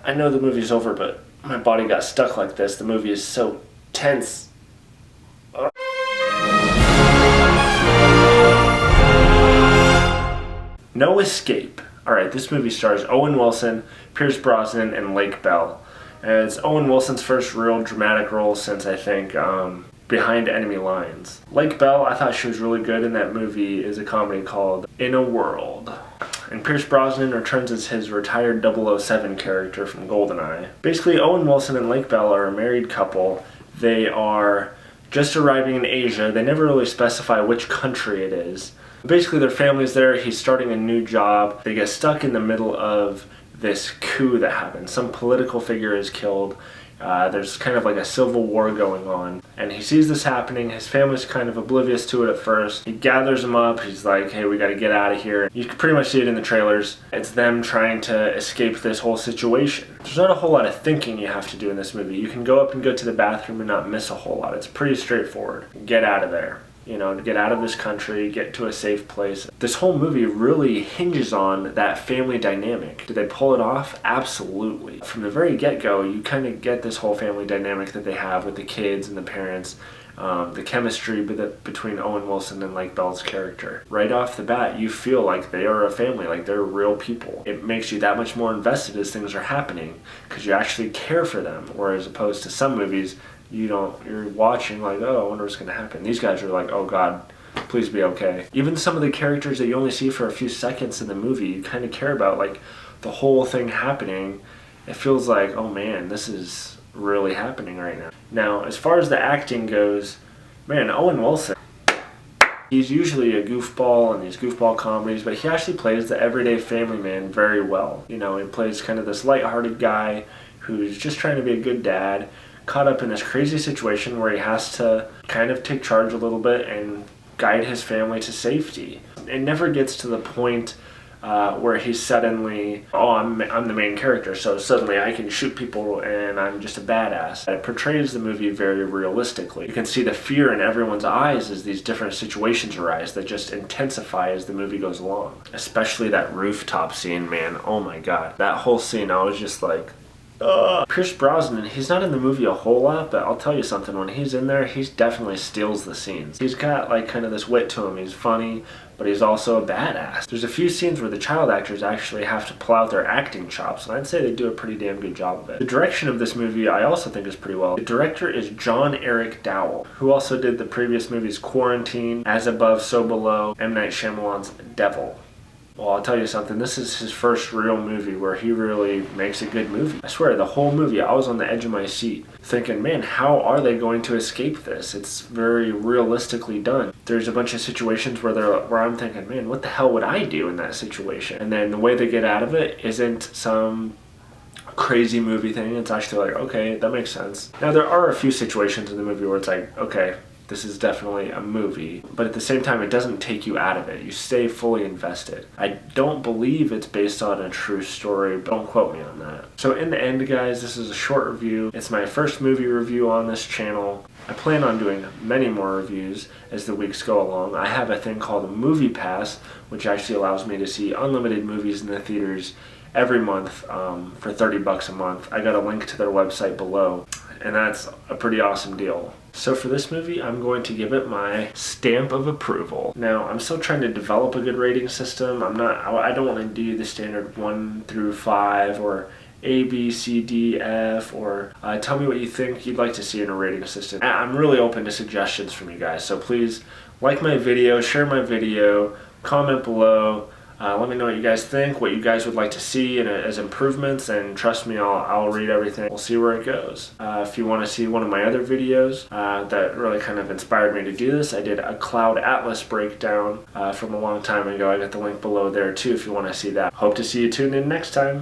I know the movie's over, but my body got stuck like this. The movie is so tense. No Escape. Alright, this movie stars Owen Wilson, Pierce Brosnan, and Lake Bell. And it's Owen Wilson's first real dramatic role since, I think, Behind Enemy Lines. Lake Bell, I thought she was really good in that movie, is a comedy called In a World. And Pierce Brosnan returns as his retired 007 character from GoldenEye. Basically, Owen Wilson and Lake Bell are a married couple. They are just arriving in Asia. They never really specify which country it is. Basically, their family's there. He's starting a new job. They get stuck in the middle of this coup that happens. Some political figure is killed. There's kind of like a civil war going on. And he sees this happening. His family's kind of oblivious to it at first. He gathers them up. He's like, hey, we got to get out of here. You can pretty much see it in the trailers. It's them trying to escape this whole situation. There's not a whole lot of thinking you have to do in this movie. You can go up and go to the bathroom and not miss a whole lot. It's pretty straightforward. Get out of there. You know, to get out of this country, get to a safe place. This whole movie really hinges on that family dynamic. Did they pull it off? Absolutely. From the very get-go, you kind of get this whole family dynamic that they have with the kids and the parents, the chemistry between Owen Wilson and Lake Bell's character. Right off the bat, you feel like they are a family, like they're real people. It makes you that much more invested as things are happening because you actually care for them, whereas opposed to some movies, you're watching like, oh, I wonder what's going to happen. These guys are like, oh God, please be okay. Even some of the characters that you only see for a few seconds in the movie, you kind of care about, like the whole thing happening. It feels like, oh man, this is really happening right now. Now, as far as the acting goes, man, Owen Wilson, he's usually a goofball in these goofball comedies, but he actually plays the everyday family man very well. You know, he plays kind of this lighthearted guy who's just trying to be a good dad, caught up in this crazy situation where he has to kind of take charge a little bit and guide his family to safety. It never gets to the point where he's suddenly, oh, I'm the main character, so suddenly I can shoot people and I'm just a badass. It portrays the movie very realistically. You can see the fear in everyone's eyes as these different situations arise that just intensify as the movie goes along. Especially that rooftop scene, man, oh my God. That whole scene, I was just like, Pierce Brosnan, he's not in the movie a whole lot, but I'll tell you something, when he's in there, he definitely steals the scenes. He's got like kind of this wit to him. He's funny, but he's also a badass. There's a few scenes where the child actors actually have to pull out their acting chops, and I'd say they do a pretty damn good job of it. The direction of this movie I also think is pretty well. The director is John Eric Dowell, who also did the previous movies Quarantine, As Above, So Below, M. Night Shyamalan's Devil. Well, I'll tell you something, this is his first real movie where he really makes a good movie. I swear, the whole movie, I was on the edge of my seat thinking, man, how are they going to escape this? It's very realistically done. There's a bunch of situations where I'm thinking, man, what the hell would I do in that situation? And then the way they get out of it isn't some crazy movie thing. It's actually like, okay, that makes sense. Now, there are a few situations in the movie where it's like, okay, this is definitely a movie, but at the same time, it doesn't take you out of it. You stay fully invested. I don't believe it's based on a true story, but don't quote me on that. So in the end, guys, this is a short review. It's my first movie review on this channel. I plan on doing many more reviews as the weeks go along. I have a thing called a MoviePass, which actually allows me to see unlimited movies in the theaters every month for $30 a month. I got a link to their website below, and that's a pretty awesome deal. So for this movie, I'm going to give it my stamp of approval. Now, I'm still trying to develop a good rating system. I don't want to do the standard 1 through 5 or A, B, C, D, F, or tell me what you think you'd like to see in a rating system. I'm really open to suggestions from you guys, so please like my video, share my video, comment below. Let me know what you guys think, what you guys would like to see as improvements, and trust me, I'll read everything. We'll see where it goes. If you want to see one of my other videos that really kind of inspired me to do this, I did a Cloud Atlas breakdown from a long time ago. I got the link below there too if you want to see that. Hope to see you tuned in next time.